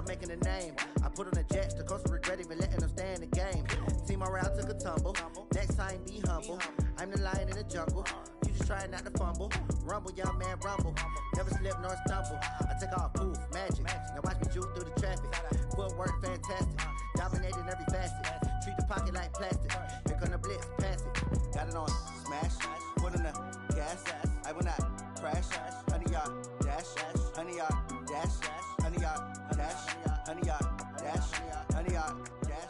making a name. I put on the Jets, the coast of regret even letting them stay in the game. Team morale took a tumble. Next time, be humble. I'm the lion in the jungle. You just try not to fumble. Rumble, young man, rumble. Never slip nor stumble. I take off, poof, magic. Now watch me juke through the traffic. Footwork, fantastic. Dominating every facet. Treat the pocket like plastic. Here come the blitz, pass it. Got it on, smash. Put in the gas. I will not crash. 100-yard dash. 100-yard dash. 100-yard dash. 100-yard dash. 100-yard dash.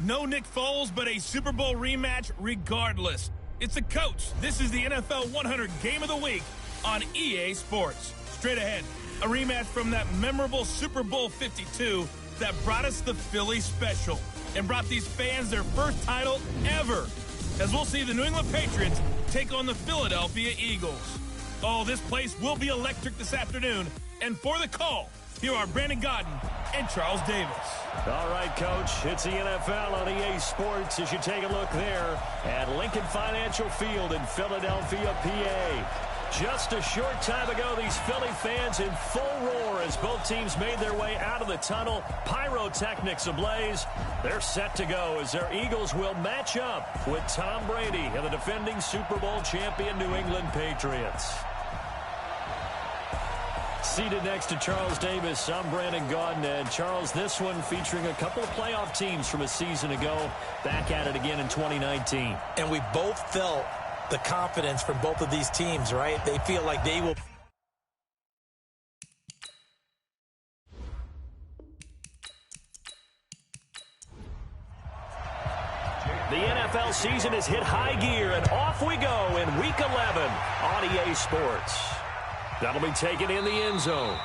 No Nick Foles, but a Super Bowl rematch regardless. It's the coach. This is the NFL 100 Game of the Week on EA Sports. Straight ahead, a rematch from that memorable Super Bowl 52 that brought us the Philly Special and brought these fans their first title ever, as we'll see the New England Patriots take on the Philadelphia Eagles. Oh, this place will be electric this afternoon. And for the call, here are Brandon Godden and Charles Davis. All right, Coach, it's the NFL on EA Sports as you take a look there at Lincoln Financial Field in Philadelphia, PA. Just a short time ago, these Philly fans in full roar as both teams made their way out of the tunnel. Pyrotechnics ablaze. They're set to go as their Eagles will match up with Tom Brady and the defending Super Bowl champion New England Patriots. Seated next to Charles Davis, I'm Brandon Gaudin. And Charles, this one featuring a couple of playoff teams from a season ago, back at it again in 2019. And we both felt the confidence from both of these teams, right? They feel like they will. The NFL season has hit high gear, and off we go in Week 11 on EA Sports. That'll be taken in the end zone.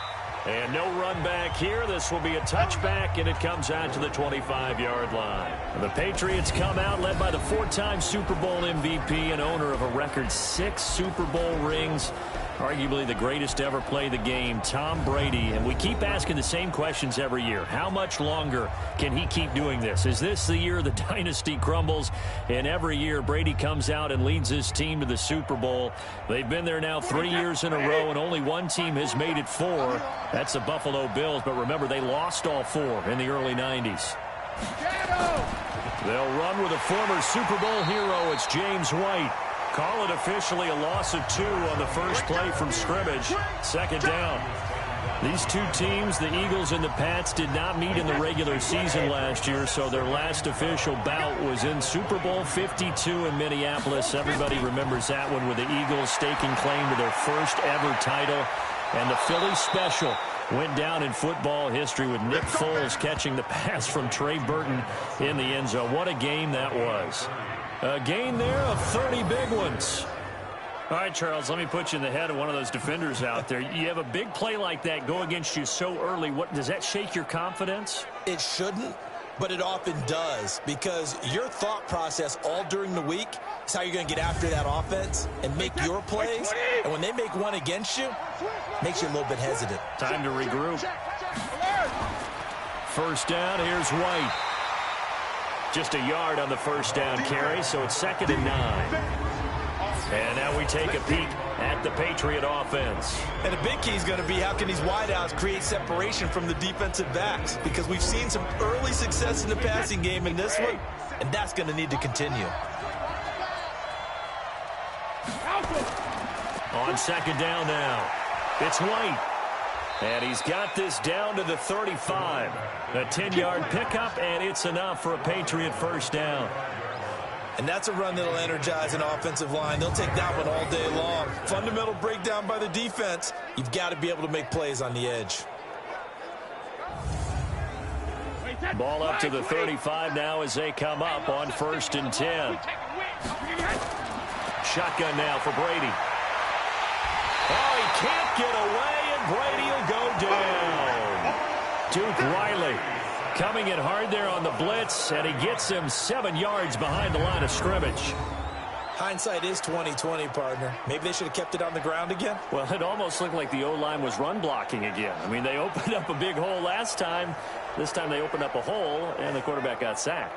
And no run back here. This will be a touchback, and it comes out to the 25-yard line. The Patriots come out led by the four-time Super Bowl MVP and owner of a record 6 Super Bowl rings. Arguably the greatest to ever play the game, Tom Brady. And we keep asking the same questions every year. How much longer can he keep doing this? Is this the year the dynasty crumbles? And every year, Brady comes out and leads his team to the Super Bowl. They've been there now 3 years in a row, and only one team has made it 4. That's the Buffalo Bills. But remember, they lost all 4 in the early 90s. They'll run with a former Super Bowl hero. It's James White. Call it officially a loss of 2 on the first play from scrimmage. Second down. These two teams, the Eagles and the Pats, did not meet in the regular season last year, so their last official bout was in Super Bowl 52 in Minneapolis. Everybody remembers that one with the Eagles staking claim to their first ever title. And the Philly Special went down in football history with Nick Foles catching the pass from Trey Burton in the end zone. What a game that was. A gain there of 30 big ones. All right, Charles, let me put you in the head of one of those defenders out there. You have a big play like that go against you so early. What does that shake your confidence? It shouldn't, but it often does, because your thought process all during the week is how you're going to get after that offense and make your plays. And when they make one against you, it makes you a little bit hesitant. Time to regroup. First down, here's White. Just a yard on the first down carry, so it's 2nd and 9. And now we take a peek at the Patriot offense. And the big key is going to be how can these wideouts create separation from the defensive backs, because we've seen some early success in the passing game in this one, and that's going to need to continue. On 2nd down now, it's White. And he's got this down to the 35. A 10-yard pickup, and it's enough for a Patriot first down. And that's a run that'll energize an offensive line. They'll take that one all day long. Fundamental breakdown by the defense. You've got to be able to make plays on the edge. Ball up to the 35 now as they come up on 1st and 10. Shotgun now for Brady. Oh, he can't get away. Brady will go down. Duke Riley coming in hard there on the blitz, and he gets him 7 yards behind the line of scrimmage. Hindsight is 20/20, partner. Maybe they should have kept it on the ground again. Well, it almost looked like the O-line was run blocking again. I mean, they opened up a big hole last time. This time they opened up a hole, and the quarterback got sacked.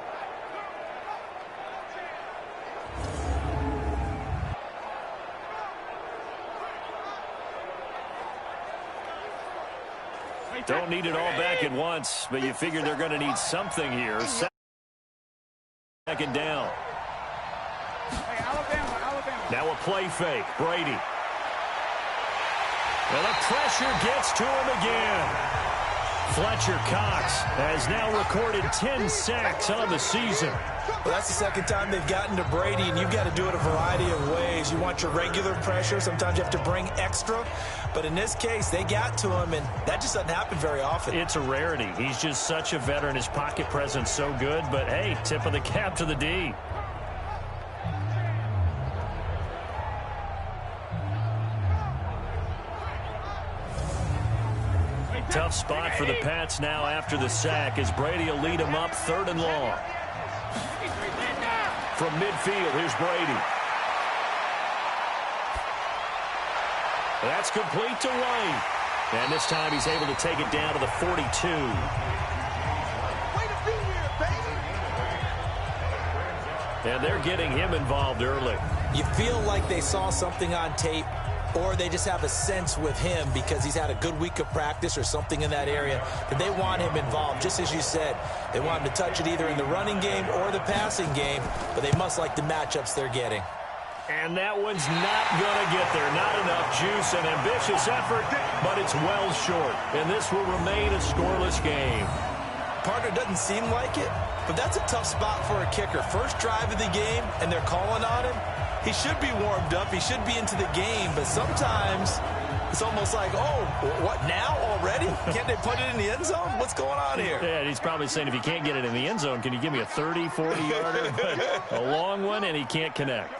Don't need it all back at once, but you figure they're going to need something here. Second down. Now a play fake. Brady. And the pressure gets to him again. Fletcher Cox has now recorded 10 sacks on the season. Well, that's the second time they've gotten to Brady, and you've got to do it a variety of ways. You want your regular pressure. Sometimes you have to bring extra. But in this case, they got to him, and that just doesn't happen very often. It's a rarity. He's just such a veteran. His pocket presence so good. But, hey, tip of the cap to the D. Tough spot for the Pats now after the sack as Brady will lead them up 3rd and long. From midfield, here's Brady. That's complete to White. And this time he's able to take it down to the 42. And they're getting him involved early. You feel like they saw something on tape, or they just have a sense with him because he's had a good week of practice or something in that area that they want him involved. Just as you said, they want him to touch it either in the running game or the passing game, but they must like the matchups they're getting. And that one's not going to get there. Not enough juice. An ambitious effort, but it's well short. And this will remain a scoreless game. Partner, doesn't seem like it, but that's a tough spot for a kicker. First drive of the game, and they're calling on him. He should be warmed up. He should be into the game. But sometimes it's almost like, oh, what, now already? Can't they put it in the end zone? What's going on here? Yeah, he's probably saying, if you can't get it in the end zone, can you give me a 30, 40-yarder? But a long one, and he can't connect.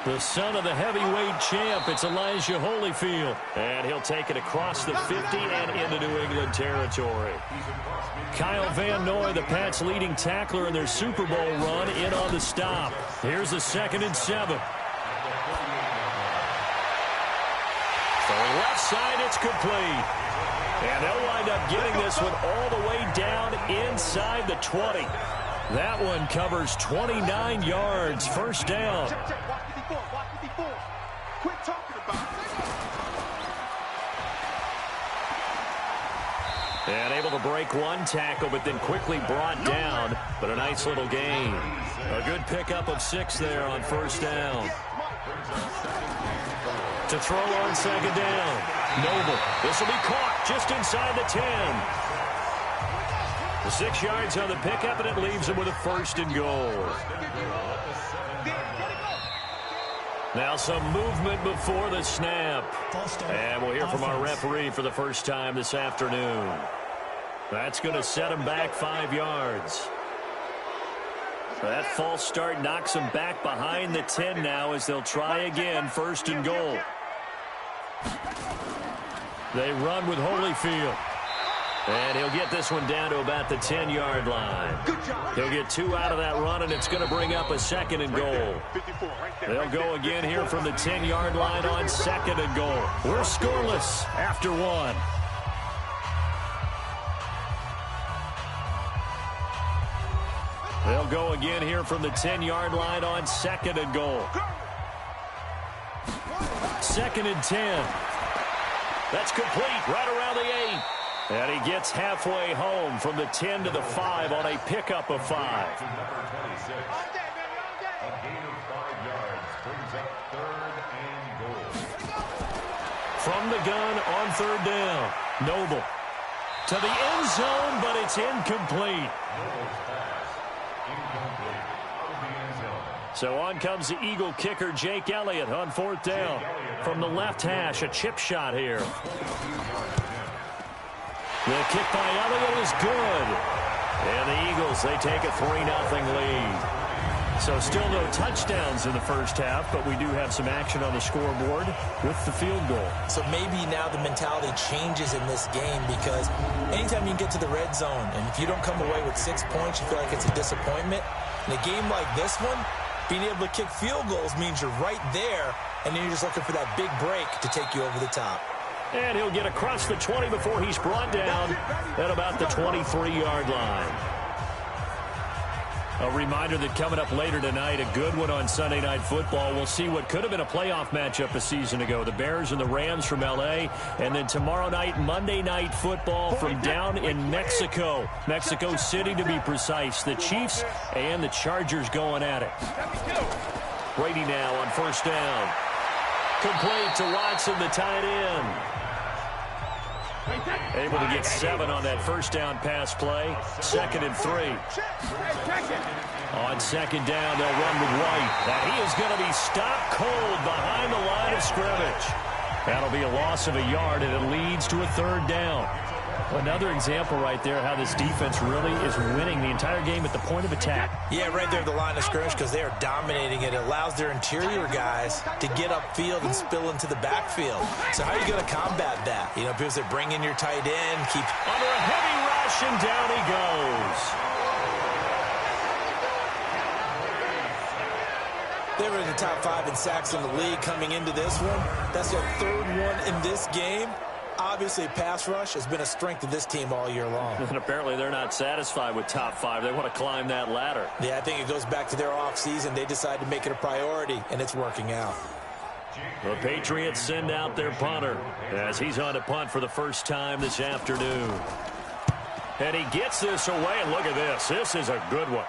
The son of the heavyweight champ, it's Elijah Holyfield. And he'll take it across the 50 and into New England territory. Kyle Van Noy, the Pats' leading tackler in their Super Bowl run, in on the stop. Here's the 2nd and 7. For left side, it's complete. And they'll wind up getting this one all the way down inside the 20. That one covers 29 yards. First down. Quit talking about it. And able to break one tackle, but then quickly brought down. But a nice little gain. A good pickup of 6 there on first down. To throw on 2nd down. Noble. This will be caught just inside the 10. The 6 yards on the pickup, and it leaves him with a 1st and goal. Now some movement before the snap. And we'll hear from our referee for the first time this afternoon. That's going to set him back 5 yards. That false start knocks him back behind the 10 now as they'll try again, 1st and goal. They run with Holyfield. And he'll get this one down to about the 10-yard line. He'll get 2 out of that run, and it's going to bring up a 2nd and goal. They'll go again here from the 10-yard line on 2nd and goal. We're scoreless after 1. They'll go again here from the 10-yard line on 2nd and goal. 2nd and 10. That's complete right around the 8. And he gets halfway home from the 10 to the 5 on a pickup of 5. A gain of 5 yards brings up 3rd and goal. From the gun on 3rd down. Noble to the end zone, but it's incomplete. So on comes the Eagle kicker, Jake Elliott, on 4th down. From the left hash, a chip shot here. The kick by Elliott is good. And the Eagles, they take a 3-0 lead. So still no touchdowns in the first half, but we do have some action on the scoreboard with the field goal. So maybe now the mentality changes in this game because anytime you can get to the red zone, and if you don't come away with 6 points, you feel like it's a disappointment. In a game like this one, being able to kick field goals means you're right there, and then you're just looking for that big break to take you over the top. And he'll get across the 20 before he's brought down at about the 23-yard line. A reminder that coming up later tonight, a good one on Sunday Night Football. We'll see what could have been a playoff matchup a season ago. The Bears and the Rams from L.A. And then tomorrow night, Monday Night Football from down in Mexico. Mexico City, to be precise. The Chiefs and the Chargers going at it. Brady now on first down. Complete to Watson, the tight end. Able to get 7 on that first down pass play. 2nd and 3. On 2nd down, they'll run with White. And he is going to be stopped cold behind the line of scrimmage. That'll be a loss of a yard, and it leads to a 3rd down. Another example right there how this defense really is winning the entire game at the point of attack. Yeah, right there at the line of scrimmage because they are dominating it. It allows their interior guys to get upfield and spill into the backfield. So how are you going to combat that? You know, because they bring in your tight end, keep under a heavy rush, and down he goes. They were in the top 5 in sacks in the league coming into this one. That's their 3rd one in this game. Obviously, pass rush has been a strength of this team all year long. And apparently they're not satisfied with top 5. They want to climb that ladder. Yeah, I think it goes back to their offseason. They decided to make it a priority, and it's working out. The Patriots send out their punter as he's on to punt for the first time this afternoon. And he gets this away, and look at this. This is a good one.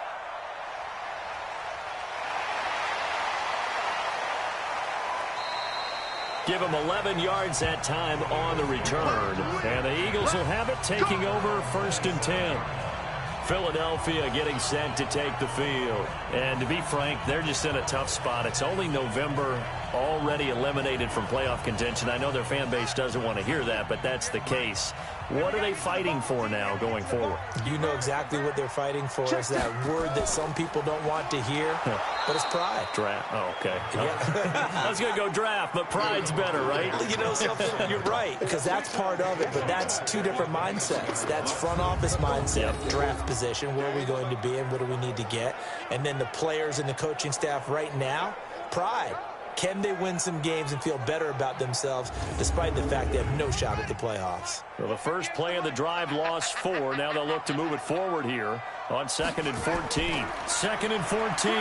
Give him 11 yards that time on the return. And the Eagles will have it, taking over 1st and 10. Philadelphia getting set to take the field. And to be frank, they're just in a tough spot. It's only November, already eliminated from playoff contention. I know their fan base doesn't want to hear that, but that's the case. What are they fighting for now going forward? You know exactly what they're fighting for. Is that word that some people don't want to hear, but it's pride. Draft. Oh, okay. Yeah. I was going to go draft, but pride's better, right? You know something? You're right, because that's part of it, but that's 2 different mindsets. That's front office mindset, draft position, where are we going to be and what do we need to get? And then the players and the coaching staff right now, pride. Can they win some games and feel better about themselves despite the fact they have no shot at the playoffs? Well, the first play of the drive lost 4. Now they'll look to move it forward here on 2nd and 14. 2nd and 14.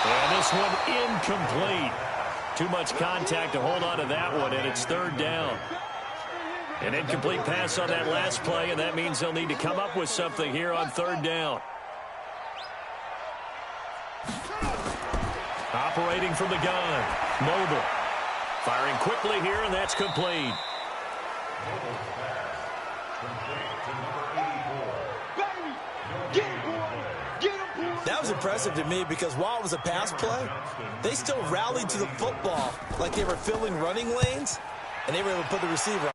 And this one incomplete. Too much contact to hold on to that one, and it's 3rd down. An incomplete pass on that last play, and that means they'll need to come up with something here on 3rd down. Operating from the gun. Mobile. Firing quickly here, and that's complete. That was impressive to me because while it was a pass play, they still rallied to the football like they were filling running lanes, and they were able to put the receiver on.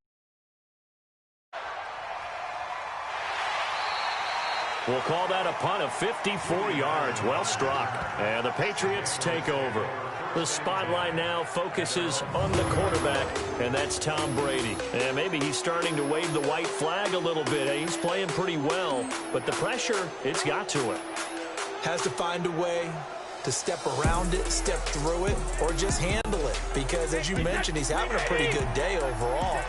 We'll call that a punt of 54 yards. Well struck. And the Patriots take over. The spotlight now focuses on the quarterback, and that's Tom Brady. And maybe he's starting to wave the white flag a little bit. He's playing pretty well, but the pressure, it's got to it. Has to find a way to step around it, step through it, or just handle it. Because, as you mentioned, he's having a pretty good day overall.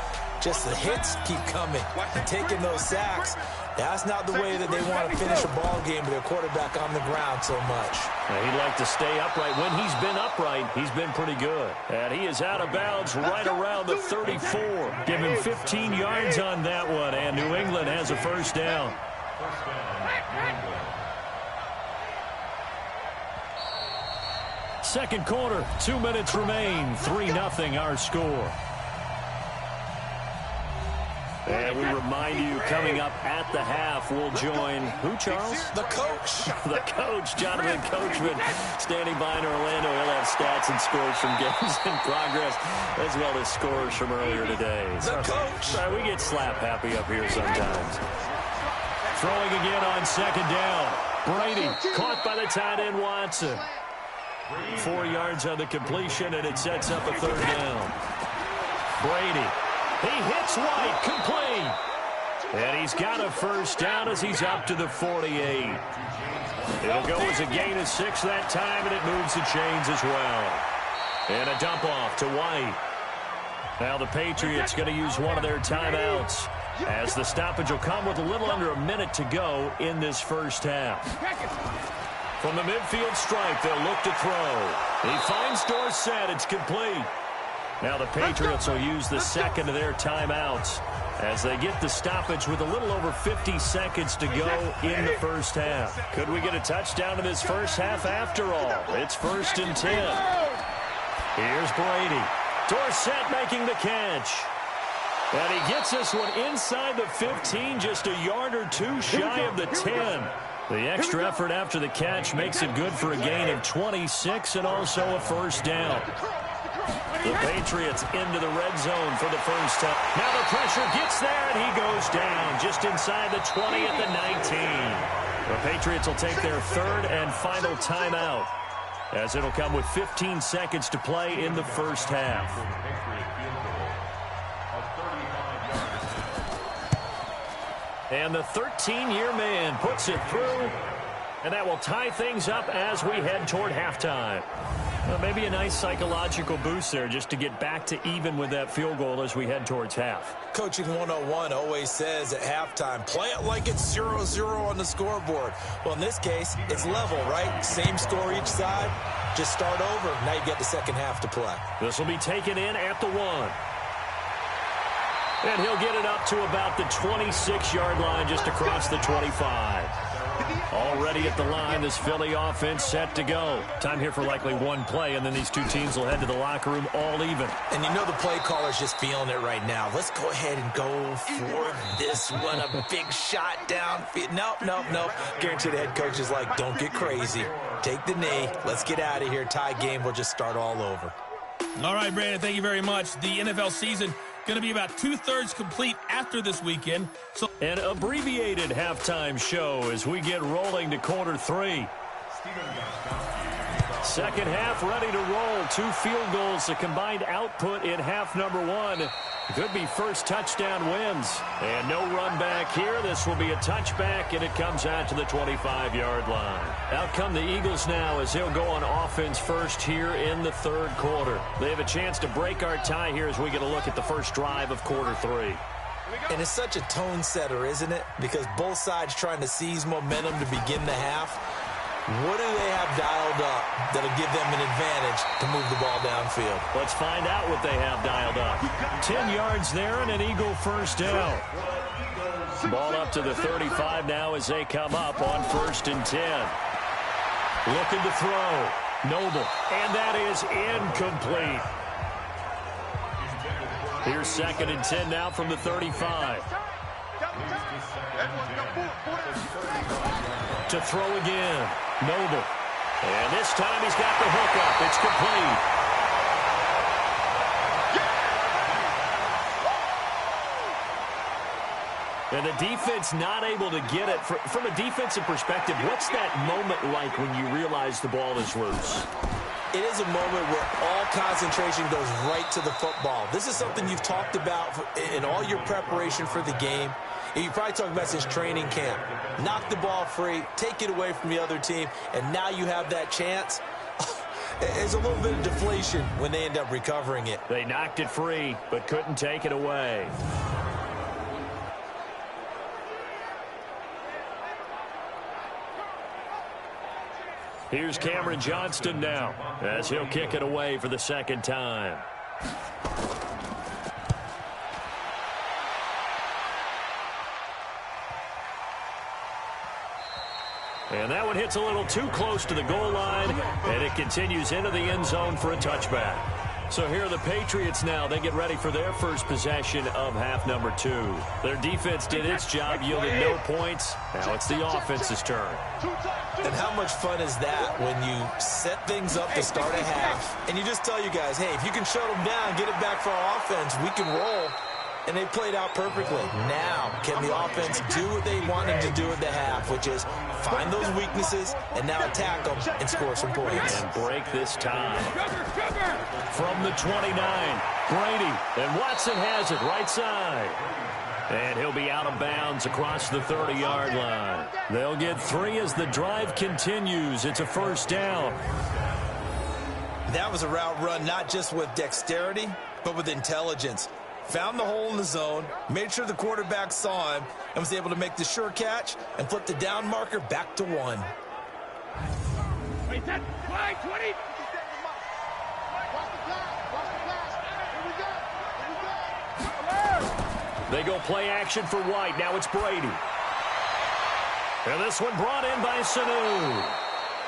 Just the hits keep coming, taking those sacks. That's not the way that they want to finish a ball game with their quarterback on the ground so much. He'd like to stay upright. When he's been upright, he's been pretty good. And he is out of bounds right around the 34. Give him 15 yards on that one, and New England has a first down. Second quarter, 2 minutes remain. 3-0 our score. And we remind you, coming up at the half, we'll join who, Charles? The coach. The coach, Jonathan Coachman, standing by in Orlando. He'll have stats and scores from games in progress, as well as scores from earlier today. The coach. Sorry, we get slap happy up here sometimes. Throwing again on 2nd down. Brady caught by the tight end Watson. 4 yards on the completion, and it sets up a 3rd down. Brady. He hits White, complete. And he's got a first down as he's up to the 48. It'll go as a gain of 6 that time, and it moves the chains as well. And a dump off to White. Now the Patriots going to use one of their timeouts. as the stoppage will come with a little under a minute to go in this first half. From the midfield stripe, they'll look to throw. He finds Dorsett. It's complete. Now the Patriots will use the second of their timeouts as they get the stoppage with a little over 50 seconds to go in the first half. Could we get a touchdown in this first half after all? It's 1st and 10. Here's Brady. Dorsett making the catch. And he gets this one inside the 15, just a yard or two shy of the 10. The extra effort after the catch makes it good for a gain of 26 and also a first down. The Patriots into the red zone for the first time. Now the pressure gets there, and he goes down just inside the 20 at the 19. The Patriots will take their third and final timeout, as it'll come with 15 seconds to play in the first half. And the 13-year man puts it through, and that will tie things up as we head toward halftime. Well, maybe a nice psychological boost there just to get back to even with that field goal as we head towards half. Coaching 101 always says at halftime, play it like it's 0-0 on the scoreboard. Well, in this case, it's level, right? Same score each side. Just start over. Now you get the second half to play. This will be taken in at the 1. And he'll get it up to about the 26-yard line just across the 25. Already at the line, this Philly offense set to go. Time here for likely one play, and then these two teams will head to the locker room all even. And you know the play caller's just feeling it right now. Let's go ahead and go for this one. A big shot downfield. Nope. Guarantee the head coach is like, don't get crazy. Take the knee. Let's get out of here. Tie game. We'll just start all over. All right, Brandon, thank you very much. The NFL season going to be about 2/3 complete after this weekend. So an abbreviated halftime show as we get rolling to quarter 3. Second half ready to roll. 2 field goals, the combined output in half number 1. Could be first touchdown wins. And no run back here. This will be a touchback, and it comes out to the 25-yard line. Out come the Eagles now as they'll go on offense first here in the third quarter. They have a chance to break our tie here as we get a look at the first drive of quarter 3. And it's such a tone setter, isn't it? Because both sides trying to seize momentum to begin the half. What do they have dialed up that'll give them an advantage to move the ball downfield? Let's find out what they have dialed up. 10 yards there and an Eagle first down. Ball up to the 35 now as they come up on 1st and 10. Looking to throw. Noble. And that is incomplete. Here's 2nd and 10 now from the 35. To throw again. Noble. And this time he's got the hook up. It's complete. And the defense not able to get it. From a defensive perspective, what's that moment like when you realize the ball is loose? It is a moment where all concentration goes right to the football. This is something you've talked about in all your preparation for the game. You probably talked about since training camp. Knock the ball free, take it away from the other team, and now you have that chance. There's a little bit of deflation when they end up recovering it. They knocked it free, but couldn't take it away. Here's Cameron Johnston now as he'll kick it away for the second time. And that one hits a little too close to the goal line, and it continues into the end zone for a touchback. So here are the Patriots now. They get ready for their first possession of half number 2. Their defense did its job, yielded no points. Now it's the offense's turn. And how much fun is that when you set things up to start a half, and you just tell you guys, hey, if you can shut them down, get it back for our offense, we can roll. And they played out perfectly. Now, can the offense do what they wanted to do at the half, which is find those weaknesses and now attack them and score some points. And break this tie. From the 29, Brady. And Watson has it right side. And he'll be out of bounds across the 30-yard line. They'll get 3 as the drive continues. It's a first down. That was a route run not just with dexterity, but with intelligence. found the hole in the zone, made sure the quarterback saw him, and was able to make the sure catch and flip the down marker back to 1. Wait, that flag, 20. They go play action for White. Now it's Brady. And this one brought in by Sanu.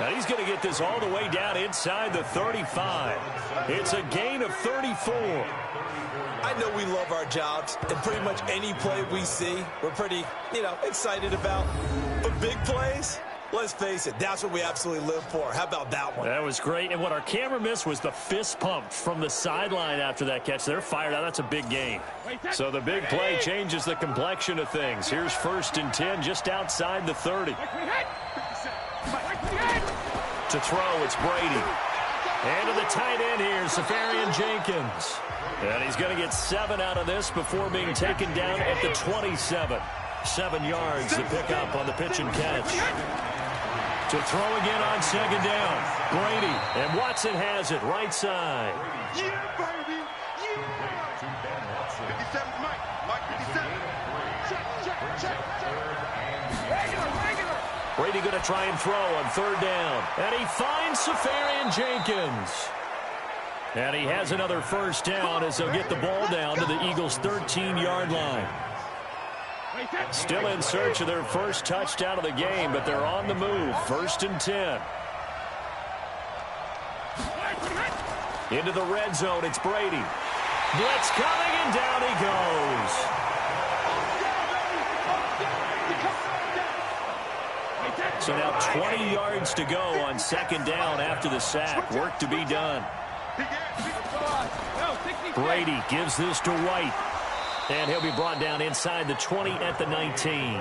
And he's going to get this all the way down inside the 35. It's a gain of 34. I know we love our jobs, and pretty much any play we see, we're pretty, excited about. But big plays, let's face it, that's what we absolutely live for. How about that one? That was great. And what our camera missed was the fist pump from the sideline after that catch. They're fired out. That's a big gain. So the big play changes the complexion of things. Here's 1st and 10 just outside the 30. To throw, it's Brady. And to the tight end here, Safarian Jenkins. And he's going to get 7 out of this before being taken down at the 27. 7 yards to pick up on the pitch and catch. To throw again on 2nd down. Brady, and Watson has it right side. Yeah, baby. Yeah. 57, Mike. 57. Check. Regular. Brady going to try and throw on 3rd down. And he finds Safarian Jenkins. And he has another 1st down as he'll get the ball down to the Eagles' 13-yard line. Still in search of their first touchdown of the game, but they're on the move. 1st and 10. Into the red zone, it's Brady. Blitz coming, and down he goes. So now 20 yards to go on 2nd down after the sack. Work to be done. Brady gives this to White. And he'll be brought down inside the 20 at the 19.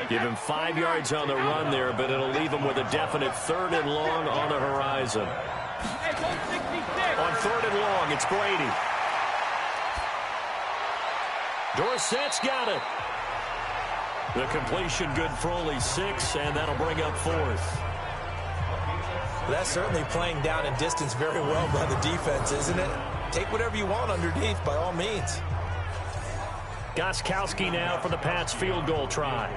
Give him 5 yards on the run there, but it'll leave him with a definite 3rd and long on the horizon. On 3rd and long, it's Brady. Dorsett's got it. The completion good for only 6, and that'll bring up 4th. That's certainly playing down in distance very well by the defense, isn't it? Take whatever you want underneath, by all means. Gostkowski now for the Pats field goal try.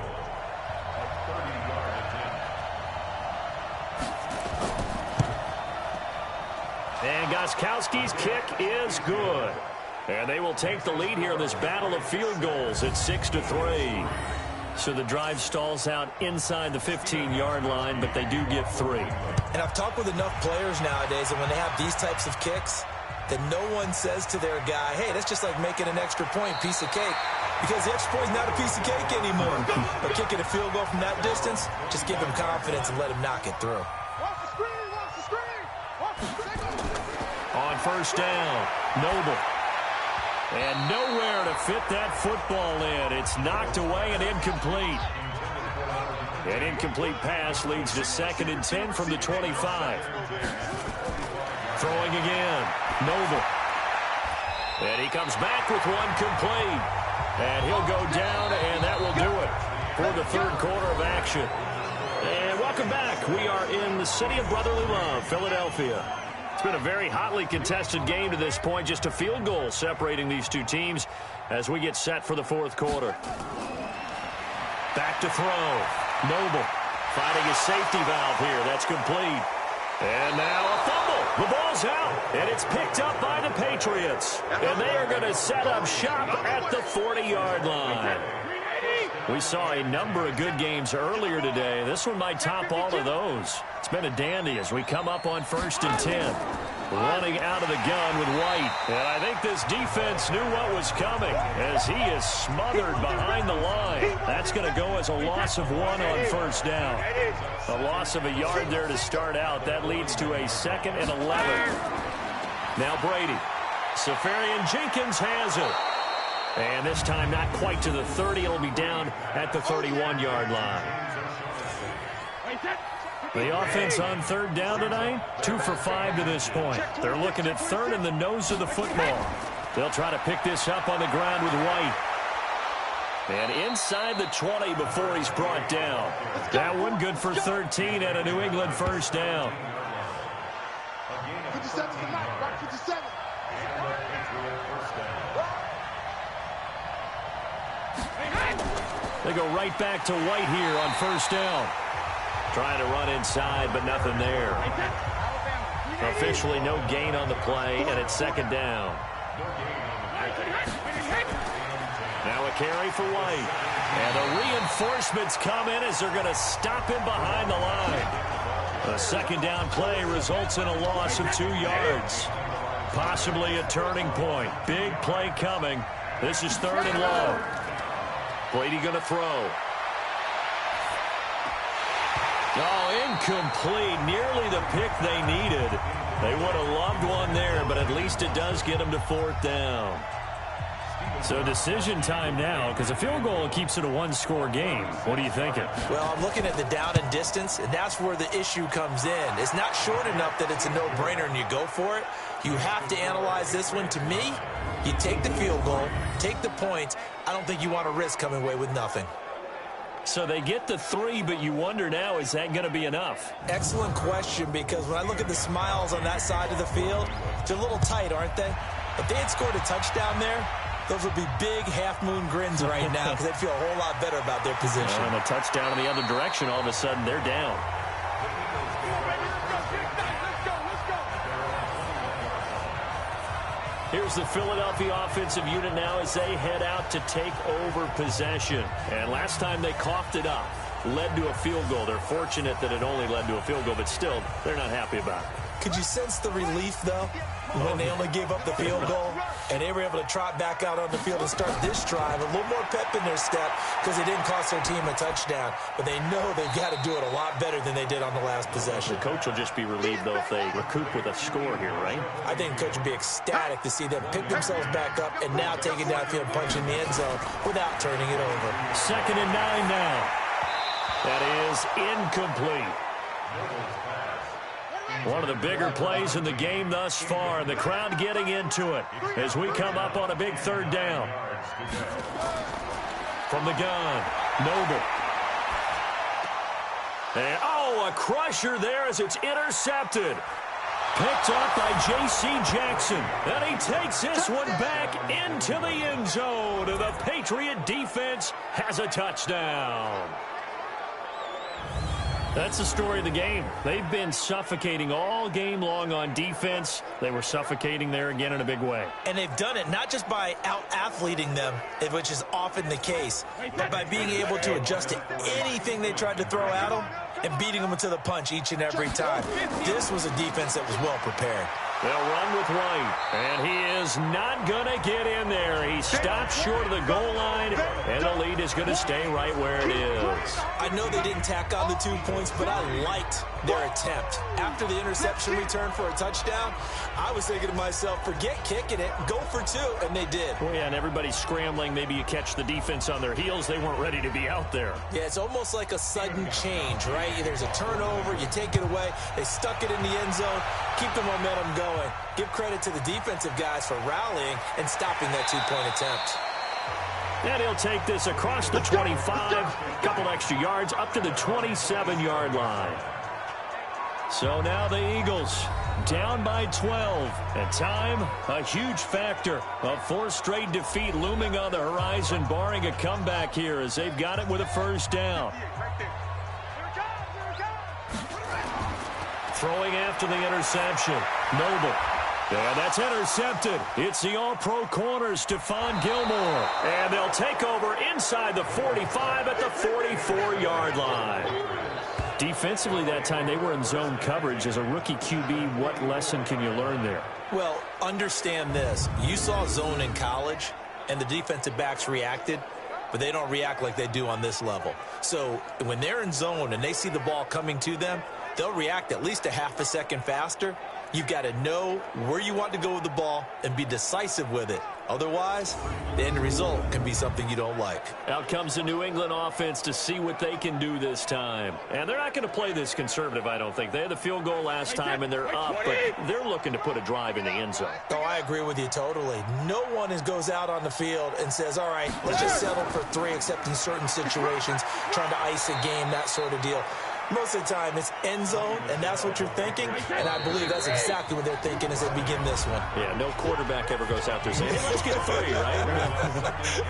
And Gostkowski's kick is good. And they will take the lead here in this battle of field goals at 6-3. So the drive stalls out inside the 15-yard line, but they do get 3. And I've talked with enough players nowadays that when they have these types of kicks, that no one says to their guy, hey, that's just like making an extra point, piece of cake. Because the extra point is not a piece of cake anymore. But kicking a field goal from that distance, just give him confidence and let him knock it through. On 1st down, Noble. And nowhere to fit that football in. It's knocked away and incomplete. An incomplete pass leads to 2nd and 10 from the 25. Throwing again, Noble. And he comes back with one complete. And he'll go down, and that will do it for the 3rd quarter of action. And welcome back. We are in the city of brotherly love, Philadelphia. It's been a very hotly contested game to this point. Just a field goal separating these two teams as we get set for the 4th quarter. Back to throw. Noble finding his safety valve here. That's complete. And now a fumble. The ball's out, and it's picked up by the Patriots. And they are going to set up shop at the 40-yard line. We saw a number of good games earlier today. This one might top all of those. It's been a dandy as we come up on 1st and 10. Running out of the gun with White. And I think this defense knew what was coming as he is smothered behind the line. That's going to go as a loss of 1 on 1st down. A loss of a yard there to start out. That leads to a 2nd and 11. Now Brady. Safarian Jenkins has it. And this time not quite to the 30. It'll be down at the 31-yard line. The offense on 3rd down tonight, 2 for 5 to this point. They're looking at 3rd in the nose of the football. They'll try to pick this up on the ground with White. And inside the 20 before he's brought down. That one good for 13 and a New England 1st down. 57 tonight, right? 57. They go right back to White here on first down. Trying to run inside, but nothing there. Officially no gain on the play, and it's second down. Now a carry for White. And the reinforcements come in as they're going to stop him behind the line. A second down play results in a loss of 2 yards. Possibly a turning point. Big play coming. This is 3rd and long. Brady going to throw. Oh, incomplete. Nearly the pick they needed. They would have loved one there, but at least it does get them to 4th down. So decision time now, because a field goal keeps it a 1-score game. What are you thinking? Well, I'm looking at the down and distance, and that's where the issue comes in. It's not short enough that it's a no-brainer and you go for it. You have to analyze this one. To me, you take the field goal, take the points. I don't think you want to risk coming away with nothing. So they get the 3, but you wonder now, is that going to be enough? Excellent question, because when I look at the smiles on that side of the field, they're a little tight, aren't they? If they had scored a touchdown there, those would be big half-moon grins right now because they'd feel a whole lot better about their position. And a touchdown in the other direction, all of a sudden they're down. Here's the Philadelphia offensive unit now as they head out to take over possession. And last time they coughed it up, led to a field goal. They're fortunate that it only led to a field goal, but still, they're not happy about it. Could you sense the relief, though, when they only gave up the field goal and they were able to trot back out on the field and start this drive? A little more pep in their step because they didn't cost their team a touchdown, but they know they've got to do it a lot better than they did on the last possession. The coach will just be relieved, though, if they recoup with a score here, right? I think the coach would be ecstatic to see them pick themselves back up and now take it downfield, punch in the end zone without turning it over. 2nd and 9 now. That is incomplete. One of the bigger plays in the game thus far, and the crowd getting into it as we come up on a big 3rd down. From the gun, Noble. And, a crusher there as it's intercepted. Picked up by J.C. Jackson. And he takes this one back into the end zone. The Patriot defense has a touchdown. That's the story of the game. They've been suffocating all game long on defense. They were suffocating there again in a big way. And they've done it not just by out-athleting them, which is often the case, but by being able to adjust to anything they tried to throw at them and beating them to the punch each and every time. This was a defense that was well prepared. They'll run with White, and he is not going to get in there. He stops short of the goal line, and the lead is going to stay right where it is. I know they didn't tack on the 2 points, but I liked their attempt. After the interception return for a touchdown, I was thinking to myself, forget kicking it, go for 2, and they did. Well, yeah, and everybody's scrambling. Maybe you catch the defense on their heels. They weren't ready to be out there. Yeah, it's almost like a sudden change, right? There's a turnover, you take it away, they stuck it in the end zone, keep the momentum going. Give credit to the defensive guys for rallying and stopping that 2-point attempt. And he'll take this across the 25, couple extra yards up to the 27-yard line. So now the Eagles down by 12. And time, a huge factor. A 4th straight defeat looming on the horizon, barring a comeback here as they've got it with a 1st down. Throwing after the interception, Noble. And that's intercepted. It's the all-pro corner, Stephon Gilmore. And they'll take over inside the 45 at the 44-yard line. Defensively that time, they were in zone coverage. As a rookie QB, what lesson can you learn there? Well, understand this. You saw zone in college, and the defensive backs reacted, but they don't react like they do on this level. So when they're in zone and they see the ball coming to them, they'll react at least a half a second faster. You've got to know where you want to go with the ball and be decisive with it. Otherwise, the end result can be something you don't like. Out comes the New England offense to see what they can do this time. And they're not going to play this conservative, I don't think. They had the field goal last time, and they're up, but they're looking to put a drive in the end zone. Oh, I agree with you totally. No one goes out on the field and says, all right, let's just settle for 3, except in certain situations, trying to ice a game, that sort of deal. Most of the time, it's end zone, and that's what you're thinking. And I believe that's exactly what they're thinking as they begin this one. Yeah, no quarterback ever goes out there saying, hey, let's get 3, right?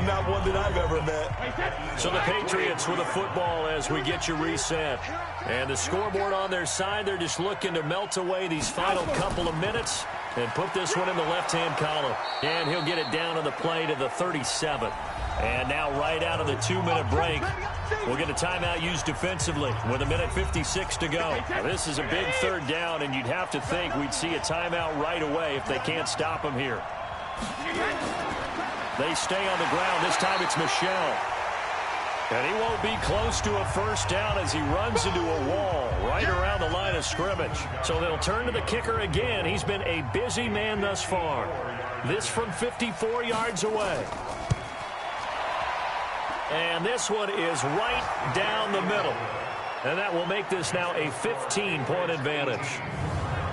Not one that I've ever met. So the Patriots with a football as we get you reset. And the scoreboard on their side, they're just looking to melt away these final couple of minutes and put this one in the left-hand column. And he'll get it down on the play to the 37. And now right out of the 2-minute break, we'll get a timeout used defensively with 1:56 to go. Now, this is a big 3rd down, and you'd have to think we'd see a timeout right away if they can't stop him here. They stay on the ground. This time it's Michel. And he won't be close to a 1st down as he runs into a wall right around the line of scrimmage. So they'll turn to the kicker again. He's been a busy man thus far. This from 54 yards away. And this one is right down the middle. And that will make this now a 15-point advantage.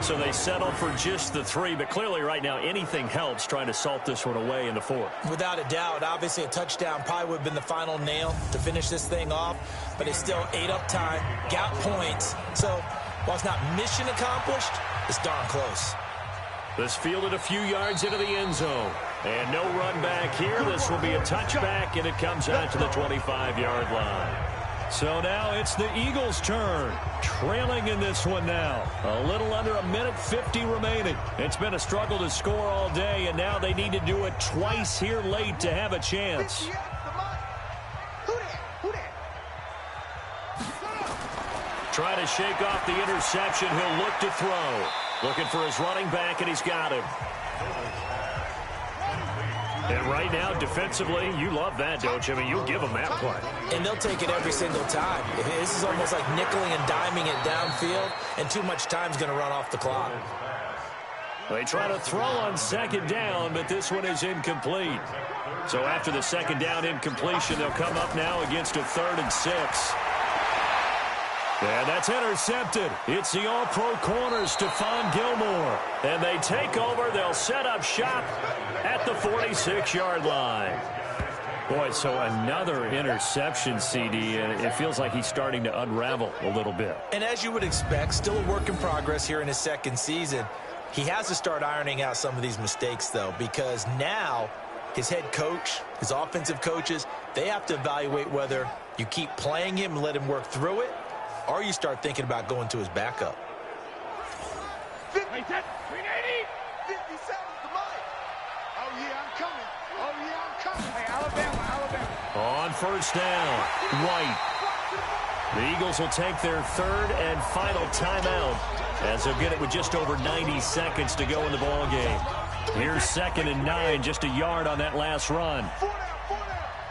So they settle for just the 3, but clearly right now anything helps trying to salt this one away in the 4th. Without a doubt, obviously a touchdown probably would have been the final nail to finish this thing off, but it's still ate up time, got points. So while it's not mission accomplished, it's darn close. This fielded a few yards into the end zone. And no run back here. This will be a touchback, and it comes out to the 25-yard line. So now it's the Eagles' turn. Trailing in this one now. A little under 1:50 remaining. It's been a struggle to score all day, and now they need to do it twice here late to have a chance. Try to shake off the interception. He'll look to throw. Looking for his running back, and he's got him. And right now, defensively, you love that, don't you? I mean, you'll give them that play. And they'll take it every single time. This is almost like nickeling and diming it downfield, and too much time's going to run off the clock. They try to throw on 2nd down, but this one is incomplete. So after the 2nd down incompletion, they'll come up now against a 3rd and 6. And that's intercepted. It's the all-pro corner, Stephon Gilmore. And they take over. They'll set up shop at the 46-yard line. Boy, so another interception, CD, and it feels like he's starting to unravel a little bit. And as you would expect, still a work in progress here in his 2nd season. He has to start ironing out some of these mistakes, though, because now his head coach, his offensive coaches, they have to evaluate whether you keep playing him and let him work through it, or you start thinking about going to his backup. 380. 57 to Mike. Oh, yeah, I'm coming. Oh, yeah, I'm coming. Hey, Alabama. On 1st down, White. The Eagles will take their 3rd and final timeout as they'll get it with just over 90 seconds to go in the ball game. Here's 2nd and 9, just a yard on that last run. 4 down.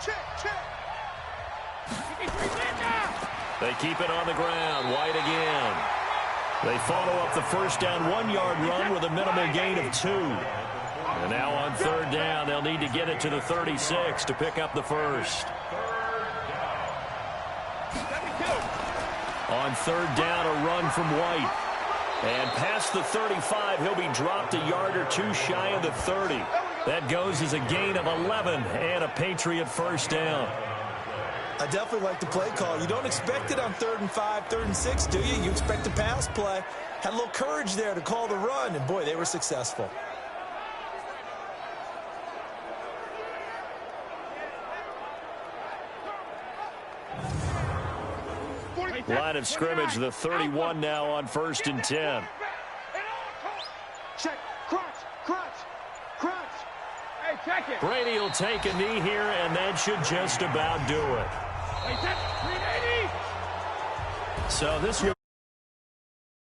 Check. They keep it on the ground. White again. They follow up the 1st down 1-yard run with a minimal gain of 2. And now on 3rd down, they'll need to get it to the 36 to pick up the 1st. On 3rd down, a run from White. And past the 35, he'll be dropped a yard or 2 shy of the 30. That goes as a gain of 11 and a Patriot 1st down. I definitely like the play call. You don't expect it on 3rd and 5, 3rd and 6, do you? You expect a pass play. Had a little courage there to call the run, and boy, they were successful. Line of scrimmage, the 31 now on 1st and 10. Check. Crunch. Hey, check it. Brady will take a knee here, and that should just about do it. Wait, that's 380. So this will